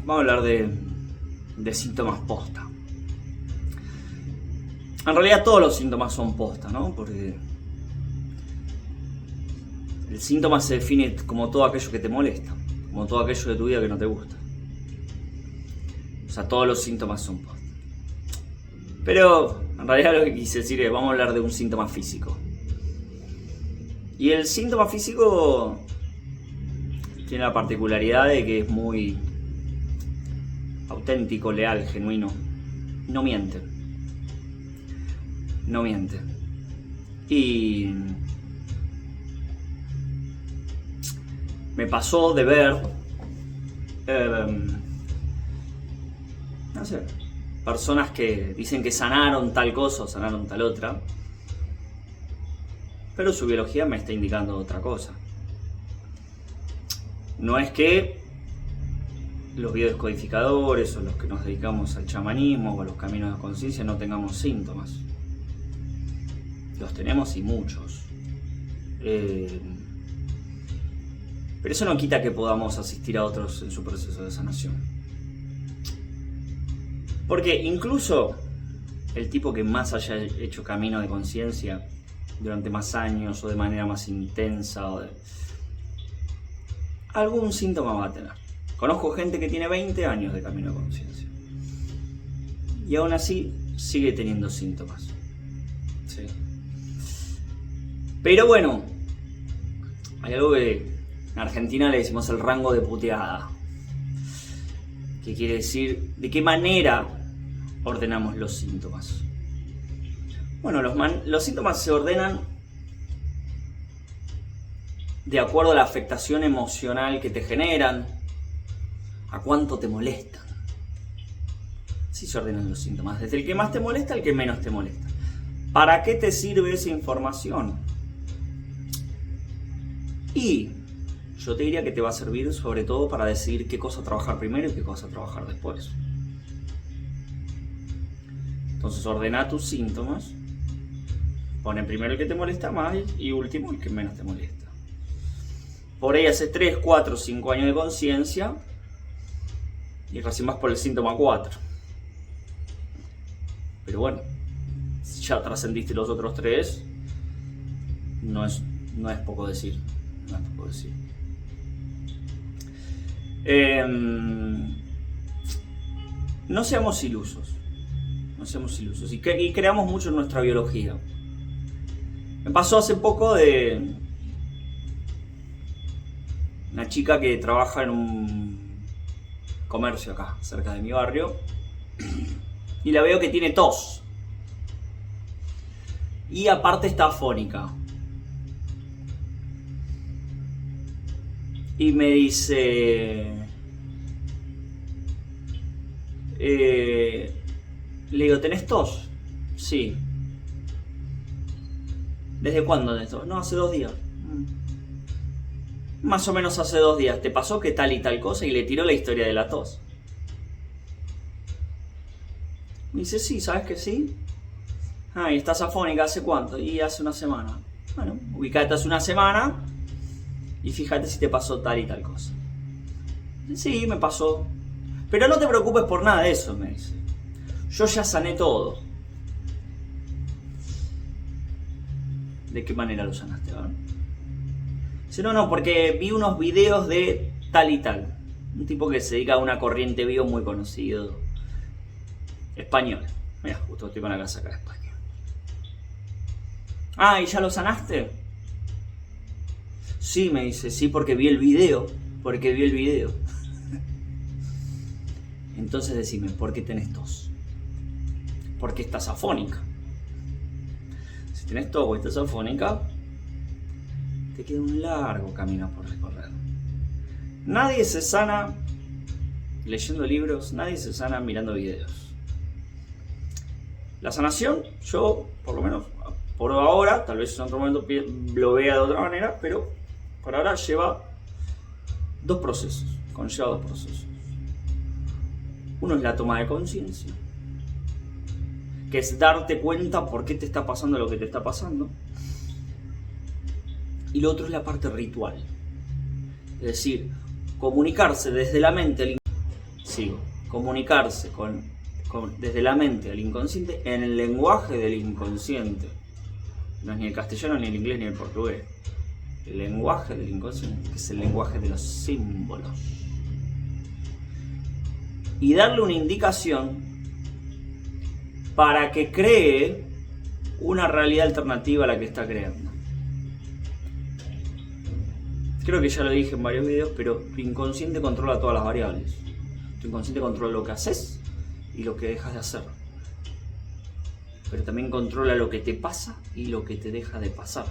vamos a hablar de síntomas posta. En realidad todos los síntomas son posta, ¿no? Porque el síntoma se define como todo aquello que te molesta, como todo aquello de tu vida que no te gusta. O sea, todos los síntomas son posta. Pero en realidad lo que quise decir es, vamos a hablar de un síntoma físico. Y el síntoma físico tiene la particularidad de que es muy auténtico, leal, genuino. No miente. No miente. Y me pasó de ver, no sé, personas que dicen que sanaron tal cosa o sanaron tal otra, pero su biología me está indicando otra cosa. No es que los biodescodificadores o los que nos dedicamos al chamanismo o a los caminos de conciencia no tengamos síntomas. Los tenemos y muchos. Pero eso no quita que podamos asistir a otros en su proceso de sanación. Porque incluso el tipo que más haya hecho camino de conciencia durante más años o de manera más intensa, algún síntoma va a tener. Conozco gente que tiene 20 años de camino de conciencia y aún así sigue teniendo síntomas. Sí. Pero bueno, hay algo que en Argentina le decimos el rango de puteada, que quiere decir de qué manera ordenamos los síntomas. Bueno, los síntomas se ordenan de acuerdo a la afectación emocional que te generan, a cuánto te molestan. Así se ordenan los síntomas, desde el que más te molesta al que menos te molesta. ¿Para qué te sirve esa información? Y yo te diría que te va a servir sobre todo para decidir qué cosa trabajar primero y qué cosa trabajar después. Entonces ordena tus síntomas, pone primero el que te molesta más y último el que menos te molesta. Por ahí hace 3, 4, 5 años de conciencia y recién vas por el síntoma 4. Pero bueno, si ya trascendiste los otros 3, no es poco decir. No es poco decir. No seamos ilusos. No seamos ilusos. Y creamos mucho en nuestra biología. Me pasó hace poco de una chica que trabaja en un comercio acá, cerca de mi barrio, y la veo que tiene tos. Y aparte está afónica. Y me dice... le digo, ¿tenés tos? Sí. ¿Desde cuándo tenés tos? No, hace 2 días. Más o menos hace 2 días. ¿Te pasó que tal y tal cosa? Y le tiró la historia de la tos. Me dice, sí, ¿sabes que sí? Ah, ¿y estás afónica hace cuánto? Y hace 1 semana. Bueno, ubicate hace 1 semana y fíjate si te pasó tal y tal cosa. Sí, me pasó. Pero no te preocupes por nada de eso, me dice. Yo ya sané todo. ¿De qué manera lo sanaste, verdad? Dice, no, porque vi unos videos de tal y tal. Un tipo que se dedica a una corriente bio muy conocido. Español. Mira, justo estoy con la casa acá de España. Ah, ¿y ya lo sanaste? Sí, me dice, sí, porque vi el video. Entonces decime, ¿por qué tenés tos? ¿Por qué estás afónica? Si tenés tos o estás afónica, te queda un largo camino por recorrer. Nadie se sana leyendo libros, nadie se sana mirando videos. La sanación, yo, por lo menos, por ahora, tal vez en otro momento lo vea de otra manera, pero por ahora conlleva 2 procesos. Uno es la toma de conciencia, que es darte cuenta por qué te está pasando lo que te está pasando. Y lo otro es la parte ritual, es decir, comunicarse desde la mente. sigo. Comunicarse desde la mente al inconsciente en el lenguaje del inconsciente. No es ni el castellano, ni el inglés, ni el portugués. El lenguaje del inconsciente, que es el lenguaje de los símbolos. Y darle una indicación para que cree una realidad alternativa a la que está creando. Creo que ya lo dije en varios videos, pero tu inconsciente controla todas las variables. Tu inconsciente controla lo que haces y lo que dejas de hacer. Pero también controla lo que te pasa y lo que te deja de pasar.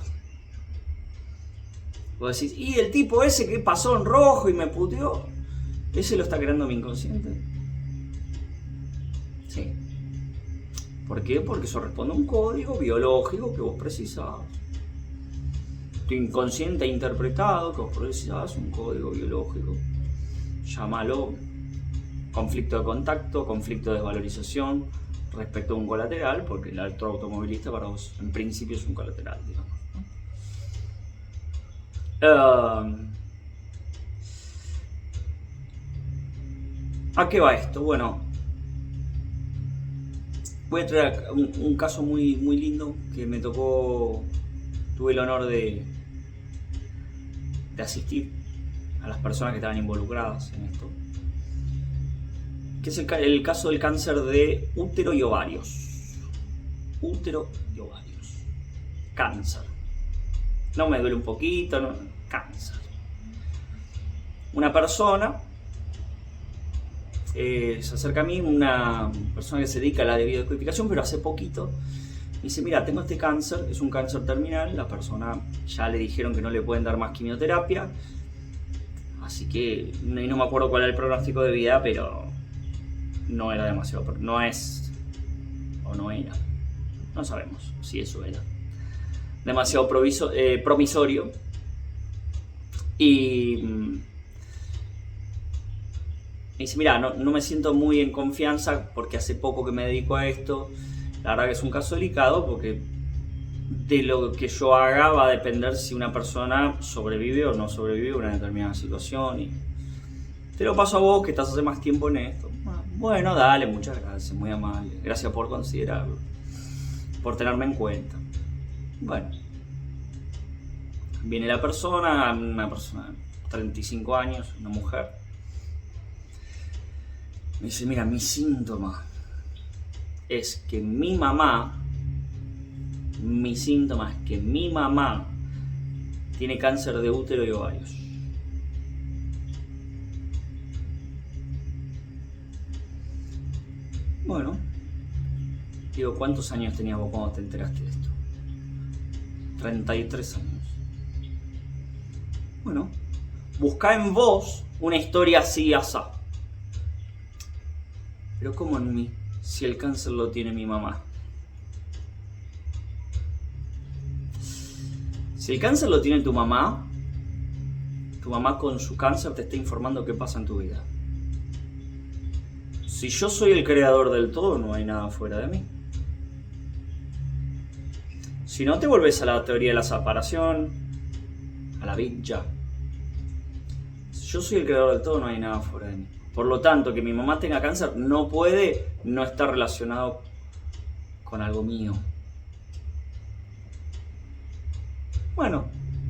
Vos decís, ¿y el tipo ese que pasó en rojo y me puteó? ¿Ese lo está creando mi inconsciente? Sí. ¿Por qué? Porque eso responde a un código biológico que vos precisabas. Tu inconsciente ha interpretado que vos precisabas un código biológico. Llámalo conflicto de contacto, conflicto de desvalorización respecto a un colateral, porque el otro automovilista para vos en principio es un colateral, digamos. ¿A qué va esto? Bueno, voy a traer un caso muy, muy lindo que me tocó, tuve el honor de asistir a las personas que estaban involucradas en esto, que es el caso del cáncer de útero y ovarios. Útero y ovarios. Cáncer. No me duele un poquito, no, cáncer. Una persona se acerca a mí, una persona que se dedica a la biodescodificación, pero hace poquito, me dice, mira, tengo este cáncer, es un cáncer terminal, la persona ya le dijeron que no le pueden dar más quimioterapia, así que no me acuerdo cuál era el pronóstico de vida, pero no era demasiado, no es, o no era, no sabemos si eso era demasiado promisorio. Y me dice, mira, no me siento muy en confianza porque hace poco que me dedico a esto. La verdad que es un caso delicado porque de lo que yo haga va a depender si una persona sobrevive o no sobrevive a una determinada situación. Y te lo paso a vos que estás hace más tiempo en esto. Bueno, dale, muchas gracias, muy amable. Gracias por considerarlo, por tenerme en cuenta. Bueno, viene la persona, una persona de 35 años, una mujer. Me dice, mira, mi síntoma es que mi mamá tiene cáncer de útero y ovarios. Bueno, digo, ¿cuántos años tenías vos cuando te enteraste de esto? 33 años. Bueno, buscá en vos una historia así, asá. Pero ¿cómo en mí? Si el cáncer lo tiene mi mamá. Si el cáncer lo tiene tu mamá con su cáncer te está informando qué pasa en tu vida. Si yo soy el creador del todo, no hay nada fuera de mí. Si no, te volvés a la teoría de la separación, a la Vidya. Si yo soy el creador del todo, no hay nada fuera de mí. Por lo tanto, que mi mamá tenga cáncer no puede no estar relacionado con algo mío. Bueno,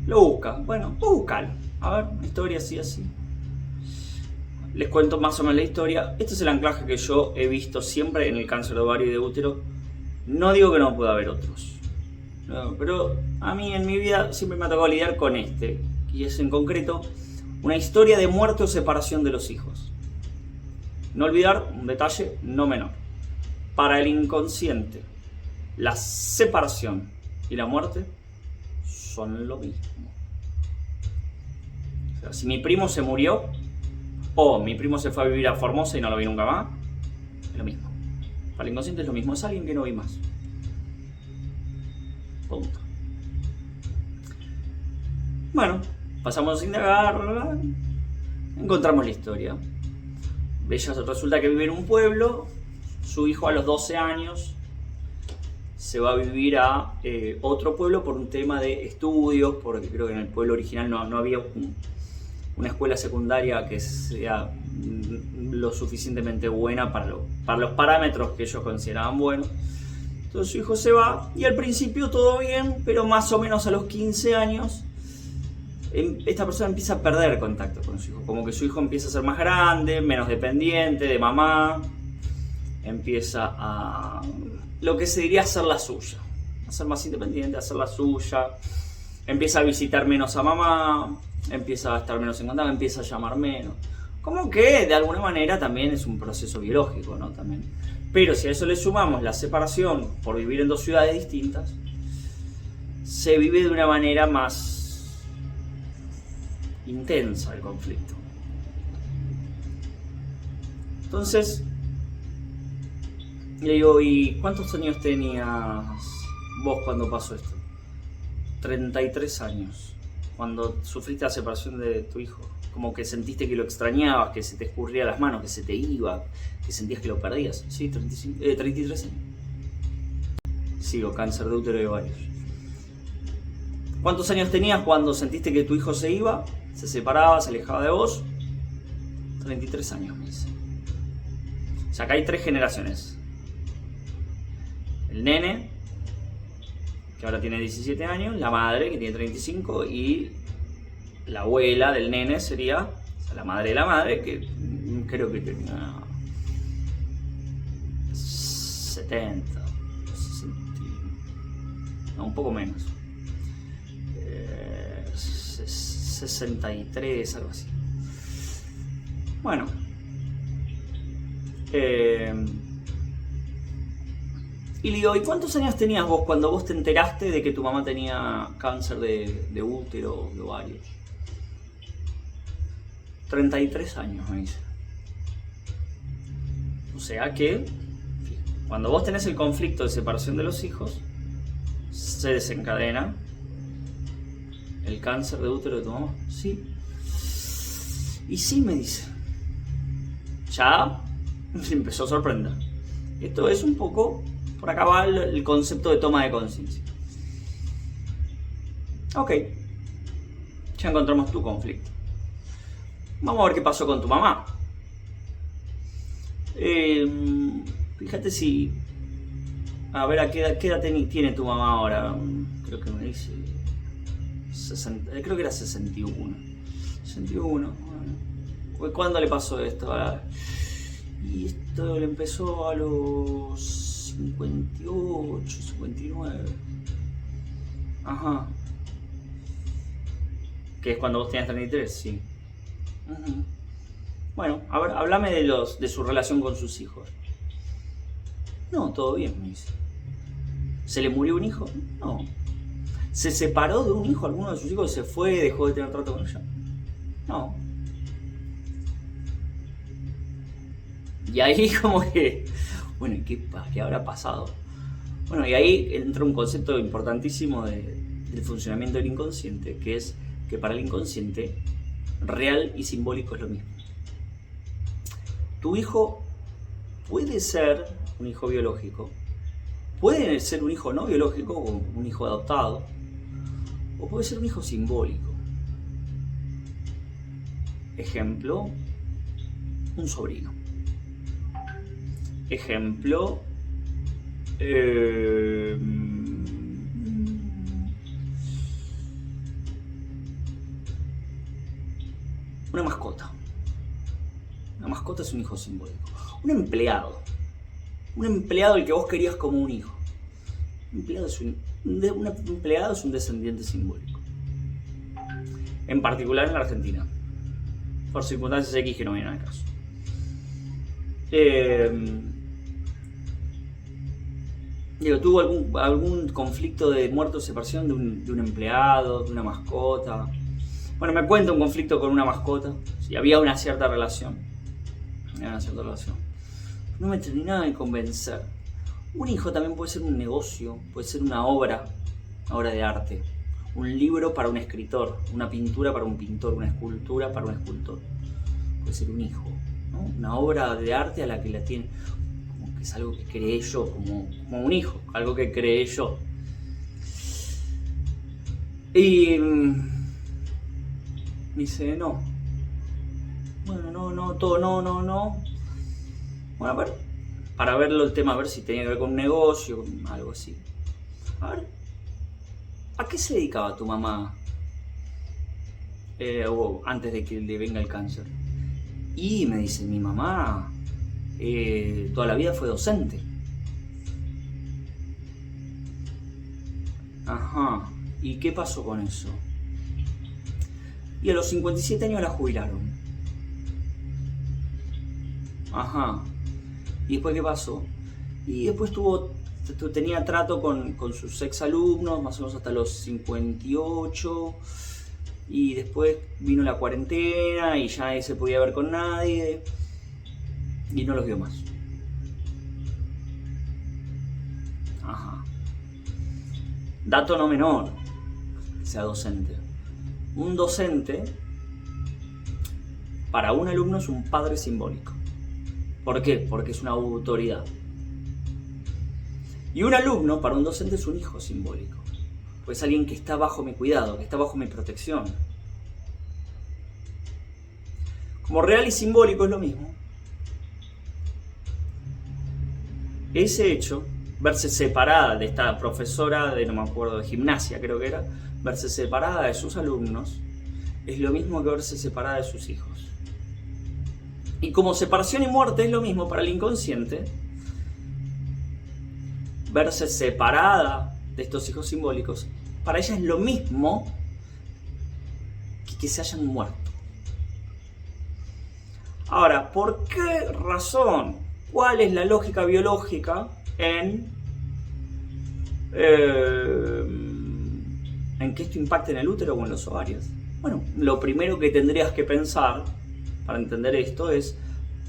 lo busca. Bueno, búscalo. A ver, una historia así, así. Les cuento más o menos la historia. Este es el anclaje que yo he visto siempre en el cáncer de ovario y de útero. No digo que no pueda haber otros. No, pero a mí en mi vida siempre me ha tocado lidiar con este. Y es en concreto una historia de muerte o separación de los hijos. No olvidar un detalle no menor. Para el inconsciente, la separación y la muerte son lo mismo. O sea, si mi primo se murió o mi primo se fue a vivir a Formosa y no lo vi nunca más, es lo mismo. Para el inconsciente es lo mismo, es alguien que no vi más. Punto. Bueno, pasamos a indagar, encontramos la historia. Ella resulta que vive en un pueblo, su hijo a los 12 años se va a vivir a otro pueblo por un tema de estudios, porque creo que en el pueblo original no había una escuela secundaria que sea lo suficientemente buena para los parámetros que ellos consideraban buenos. Entonces su hijo se va y al principio todo bien, pero más o menos a los 15 años esta persona empieza a perder contacto con su hijo, como que su hijo empieza a ser más grande, menos dependiente de mamá, empieza a lo que se diría hacer la suya, a ser más independiente, a hacer la suya, empieza a visitar menos a mamá, empieza a estar menos en contacto, empieza a llamar menos, como que de alguna manera también es un proceso biológico, ¿no? También. Pero si a eso le sumamos la separación por vivir en dos ciudades distintas, se vive de una manera más intensa el conflicto. Entonces le digo, ¿y cuántos años tenías vos cuando pasó esto? 33 años, cuando sufriste la separación de tu hijo. Como que sentiste que lo extrañabas, que se te escurría las manos, que se te iba, que sentías que lo perdías. Sí, 33 años. Sigo, cáncer de útero y ovarios. ¿Cuántos años tenías cuando sentiste que tu hijo se iba, se separaba, se alejaba de vos? 33 años, me dice. O sea, acá hay 3 generaciones. El nene, que ahora tiene 17 años, la madre, que tiene 35, y la abuela del nene sería, o sea, la madre de la madre, que creo que tenía 70, 60, no, un poco menos. 63, algo así. Bueno. Y le digo, ¿y cuántos años tenías vos cuando vos te enteraste de que tu mamá tenía cáncer de útero, de ovarios? 33 años, me dice. O sea que cuando vos tenés el conflicto de separación de los hijos, se desencadena el cáncer de útero de tu mamá. Sí. Y sí, me dice. Ya se empezó a sorprender. Esto es un poco, por acá va el concepto de toma de conciencia. Ok. Ya encontramos tu conflicto. Vamos a ver qué pasó con tu mamá. Fíjate si... A ver, ¿a qué edad tiene tu mamá ahora? Creo que me dice... 60, creo que era 61. 61, bueno. ¿Cuándo le pasó esto? Y esto le empezó a los 58, 59. Ajá. Que es cuando vos tenías 33, sí. Uh-huh. Bueno, a ver, háblame de su relación con sus hijos. No, todo bien, me dice. ¿Se le murió un hijo? No. ¿Se separó de un hijo? ¿Alguno de sus hijos se fue, dejó de tener trato con ella? No. Y ahí como que, bueno, ¿qué habrá pasado? Bueno, y ahí entra un concepto importantísimo del funcionamiento del inconsciente, que es que para el inconsciente, real y simbólico es lo mismo. Tu hijo puede ser un hijo biológico, puede ser un hijo no biológico o un hijo adoptado, o puede ser un hijo simbólico. Ejemplo, un sobrino. Ejemplo, una mascota. Una mascota es un hijo simbólico. Un empleado. Un empleado al que vos querías como un hijo. Un empleado es un descendiente simbólico. En particular en la Argentina. Por circunstancias X que no vienen al caso. ¿Tuvo algún conflicto de muerte o separación de un empleado, de una mascota? Bueno, me cuenta un conflicto con una mascota. Sí, había una cierta relación. No me terminaba de convencer. Un hijo también puede ser un negocio, puede ser una obra de arte. Un libro para un escritor, una pintura para un pintor, una escultura para un escultor. Puede ser un hijo, ¿no? Una obra de arte a la que la tiene, como que es algo que creé yo, como un hijo, algo que creé yo. Y dice, no, Bueno, no. Bueno, a ver, para verlo el tema, a ver si tenía que ver con un negocio, con algo así. A ver, ¿a qué se dedicaba tu mamá antes de que le venga el cáncer? Y me dice, mi mamá toda la vida fue docente. Ajá, ¿y qué pasó con eso? Y a los 57 años la jubilaron. Ajá, ¿y después qué pasó? Y después tenía trato con sus exalumnos, más o menos hasta los 58, y después vino la cuarentena y ya nadie se podía ver con nadie, y no los vio más. Ajá. Dato no menor, que sea docente. Un docente, para un alumno, es un padre simbólico. ¿Por qué? Porque es una autoridad. Y un alumno, para un docente, es un hijo simbólico. Pues es alguien que está bajo mi cuidado, que está bajo mi protección. Como real y simbólico es lo mismo. Ese hecho, verse separada de esta profesora de, no me acuerdo, de gimnasia creo que era, verse separada de sus alumnos, es lo mismo que verse separada de sus hijos. Y como separación y muerte es lo mismo para el inconsciente, verse separada de estos hijos simbólicos, para ella es lo mismo que se hayan muerto. Ahora, ¿por qué razón? ¿Cuál es la lógica biológica en que esto impacte en el útero o en los ovarios? Bueno, lo primero que tendrías que pensar para entender esto es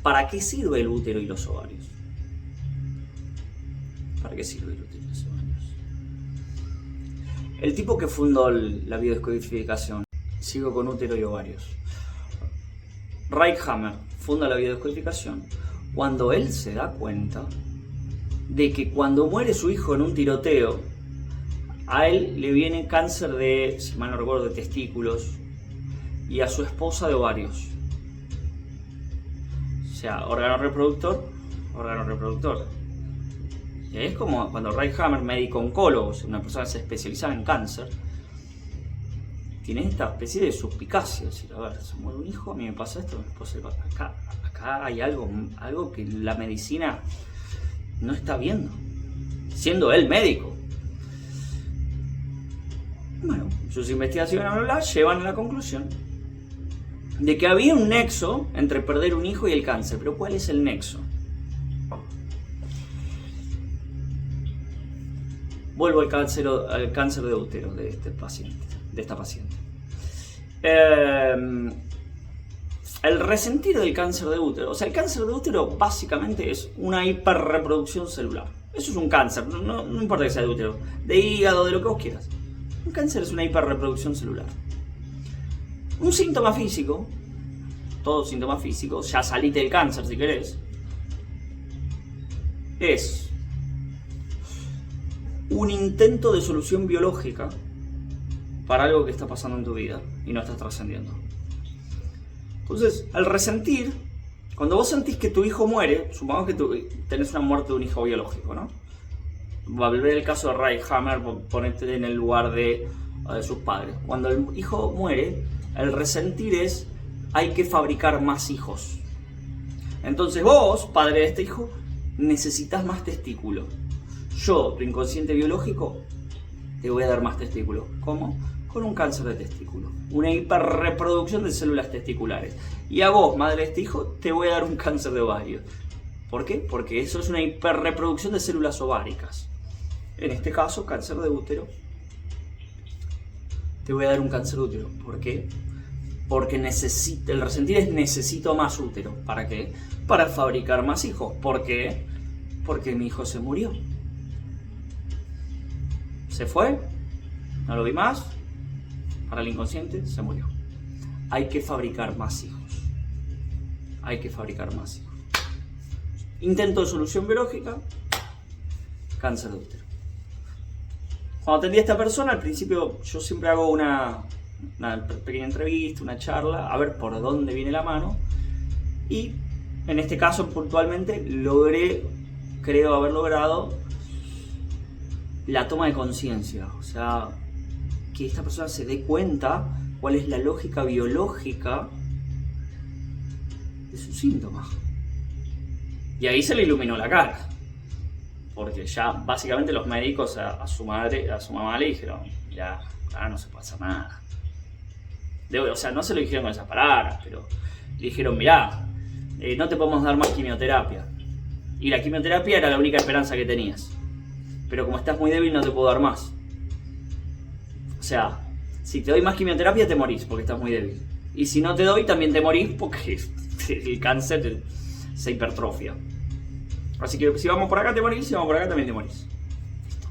¿para qué sirve el útero y los ovarios? ¿Para qué sirve el útero y los ovarios? El tipo que fundó la biodescodificación, sigo con útero y ovarios, Reichhammer funda la biodescodificación cuando él se da cuenta de que cuando muere su hijo en un tiroteo, a él le viene cáncer de, si mal no recuerdo, de testículos, y a su esposa de ovarios. O sea, órgano reproductor. Y ahí es como cuando Reichhammer, médico oncólogo, una persona que se especializaba en cáncer, tiene esta especie de suspicacia, decir, a ver, se muere un hijo, a mí me pasa esto, a mi esposa le pasa. Acá hay algo que la medicina no está viendo, siendo él médico. Bueno, sus investigaciones llevan a la conclusión de que había un nexo entre perder un hijo y el cáncer. Pero ¿cuál es el nexo? Vuelvo al cáncer de útero de esta paciente. El resentir del cáncer de útero, o sea, el cáncer de útero básicamente es una hiperreproducción celular. Eso es un cáncer, no importa que sea de útero, de hígado, de lo que vos quieras. Un cáncer es una hiperreproducción celular. Un síntoma físico, todo síntoma físico, ya salite del cáncer si querés, es un intento de solución biológica para algo que está pasando en tu vida y no estás trascendiendo. Entonces, al resentir, cuando vos sentís que tu hijo muere, supongamos que tenés una muerte de un hijo biológico, ¿no? Va a volver el caso de Reichhammer, ponete en el lugar de sus padres. Cuando el hijo muere, el resentir es, hay que fabricar más hijos. Entonces vos, padre de este hijo, necesitas más testículos. Yo, tu inconsciente biológico, te voy a dar más testículos. ¿Cómo? Con un cáncer de testículo. Una hiperreproducción de células testiculares. Y a vos, madre de este hijo, te voy a dar un cáncer de ovario. ¿Por qué? Porque eso es una hiperreproducción de células ováricas. En este caso, cáncer de útero. Te voy a dar un cáncer de útero. ¿Por qué? Porque el resentir es necesito más útero. ¿Para qué? Para fabricar más hijos. ¿Por qué? Porque mi hijo se murió. Se fue, no lo vi más. Para el inconsciente, se murió. Hay que fabricar más hijos. Intento de solución biológica, cáncer de útero. Cuando atendí a esta persona, al principio yo siempre hago una pequeña entrevista, una charla, a ver por dónde viene la mano. Y en este caso puntualmente creo haber logrado la toma de conciencia, o sea, que esta persona se dé cuenta cuál es la lógica biológica de sus síntomas. Y ahí se le iluminó la cara, porque ya básicamente los médicos a su mamá le dijeron, ya, acá no se pasa nada. O sea, no se lo dijeron con esas palabras, pero le dijeron, mirá, no te podemos dar más quimioterapia. Y la quimioterapia era la única esperanza que tenías. Pero como estás muy débil no te puedo dar más. O sea, si te doy más quimioterapia te morís porque estás muy débil. Y si no te doy también te morís porque el cáncer se hipertrofia. Así que si vamos por acá te morís, si vamos por acá también te morís. Listo.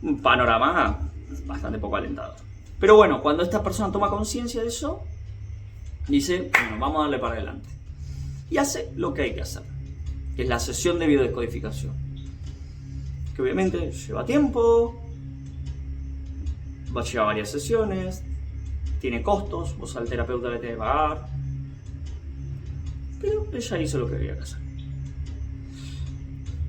Un panorama bastante poco alentador. Pero bueno, cuando esta persona toma conciencia de eso, dice, bueno, vamos a darle para adelante. Y hace lo que hay que hacer, que es la sesión de biodescodificación. Que obviamente lleva tiempo, va a llevar varias sesiones, tiene costos, vos al terapeuta le tenés que pagar. Pero ella hizo lo que había que hacer.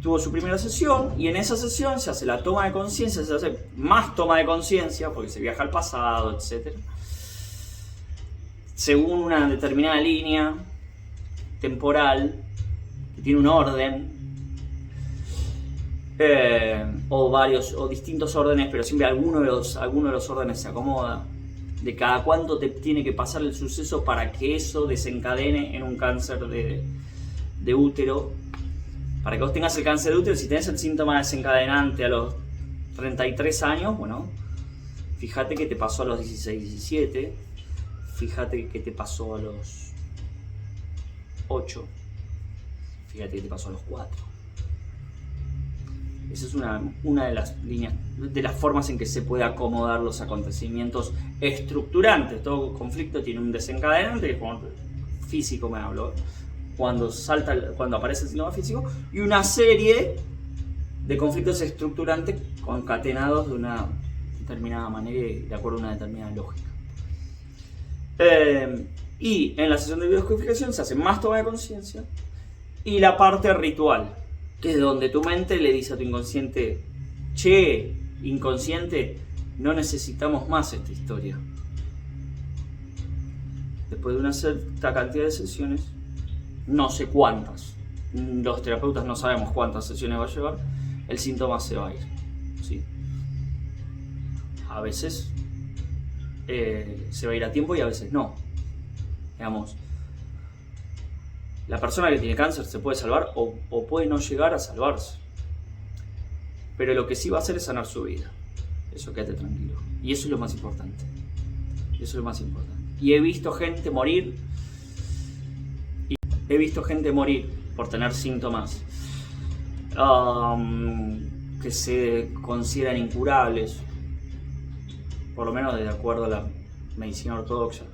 Tuvo su primera sesión y en esa sesión se hace la toma de conciencia, se hace más toma de conciencia porque se viaja al pasado, etc. Según una determinada línea temporal que tiene un orden, o distintos órdenes, pero siempre alguno de los órdenes se acomoda. De cada cuánto te tiene que pasar el suceso para que eso desencadene en un cáncer de útero. Para que vos tengas el cáncer de útero, si tenés el síntoma desencadenante a los 33 años, bueno, fíjate que te pasó a los 16, 17, fíjate que te pasó a los 8, fíjate que te pasó a los 4. Esa es una de las líneas, de las formas en que se puede acomodar los acontecimientos estructurantes. Todo conflicto tiene un desencadenante, que es como físico me hablo, cuando aparece el síntoma físico, y una serie de conflictos estructurantes concatenados de una determinada manera y de acuerdo a una determinada lógica. Y en la sesión de biodescodificación se hace más toma de conciencia y la parte ritual, que es donde tu mente le dice a tu inconsciente, che, inconsciente, no necesitamos más esta historia. Después de una cierta cantidad de sesiones, no sé cuántas, los terapeutas no sabemos cuántas sesiones va a llevar, el síntoma se va a ir, ¿sí? A veces se va a ir a tiempo y a veces no. Digamos, la persona que tiene cáncer se puede salvar o puede no llegar a salvarse. Pero lo que sí va a hacer es sanar su vida. Eso, quédate tranquilo. Y eso es lo más importante. Eso es lo más importante. Y he visto gente morir. Por tener síntomas que se consideran incurables. Por lo menos de acuerdo a la medicina ortodoxa.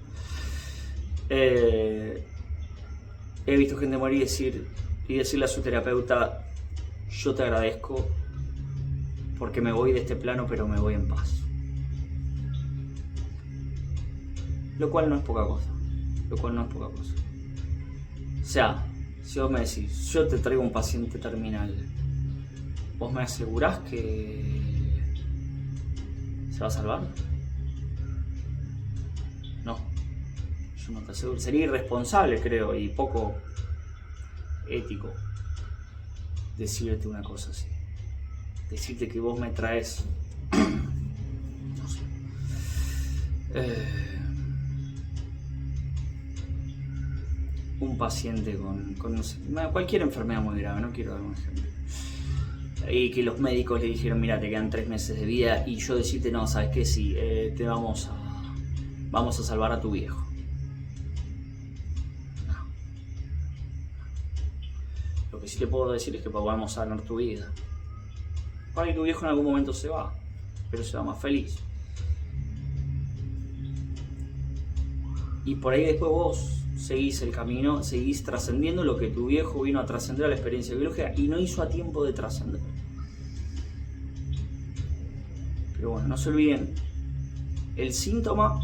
He visto gente morir y decirle a su terapeuta, yo te agradezco porque me voy de este plano pero me voy en paz. Lo cual no es poca cosa. O sea, si vos me decís, yo te traigo un paciente terminal, ¿vos me asegurás que se va a salvar? No. Yo no te aseguro. Sería irresponsable, creo, y poco ético decirte una cosa así. Decirte que vos me traes, no sé, un paciente con no sé, cualquier enfermedad muy grave, no quiero dar un ejemplo, y que los médicos le dijeron, mira, te quedan 3 meses de vida, y yo decirte, no, ¿sabes qué? Sí, te vamos a salvar a tu viejo. No. Lo que sí te puedo decir es que podamos sanar tu vida. Para que tu viejo en algún momento se va, pero se va más feliz. Y por ahí después vos seguís el camino, seguís trascendiendo lo que tu viejo vino a trascender a la experiencia biológica y no hizo a tiempo de trascender. Pero bueno, no se olviden, el síntoma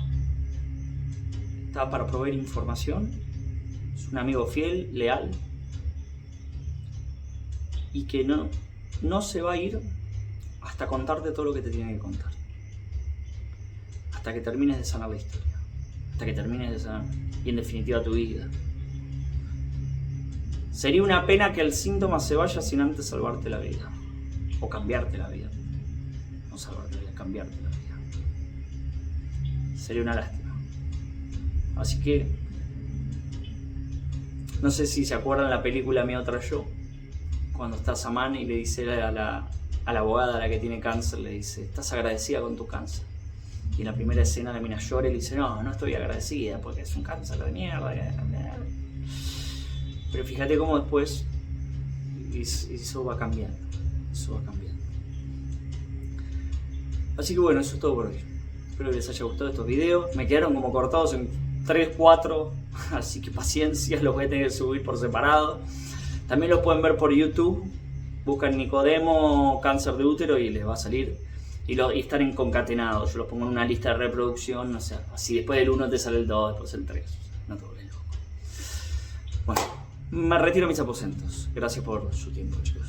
está para proveer información Es un amigo fiel, leal, y que no se va a ir hasta contarte todo lo que te tiene que contar. Hasta que termines de sanar la historia. Hasta que termines de sanar, y en definitiva tu vida. Sería una pena que el síntoma se vaya sin antes salvarte la vida. O cambiarte la vida. No salvarte la vida, cambiarte la vida. Sería una lástima. Así que, no sé si se acuerdan la película Mi Otra Yo, cuando está Samán y le dice a la abogada, a la que tiene cáncer, le dice, ¿estás agradecida con tu cáncer? Y en la primera escena la mina llora y le dice, no estoy agradecida porque es un cáncer de mierda. Pero fíjate cómo después eso va cambiando. Eso va cambiando. Así que bueno, eso es todo por hoy. Espero que les haya gustado estos videos. Me quedaron como cortados en 3, 4. Así que paciencia, los voy a tener que subir por separado. También los pueden ver por YouTube. Buscan Nicodemo cáncer de útero y les va a salir. Y están en concatenados. Yo los pongo en una lista de reproducción. O sea, así después del 1 te sale el 2, después el 3. No te vuelves loco. Bueno, me retiro a mis aposentos. Gracias por su tiempo, chicos.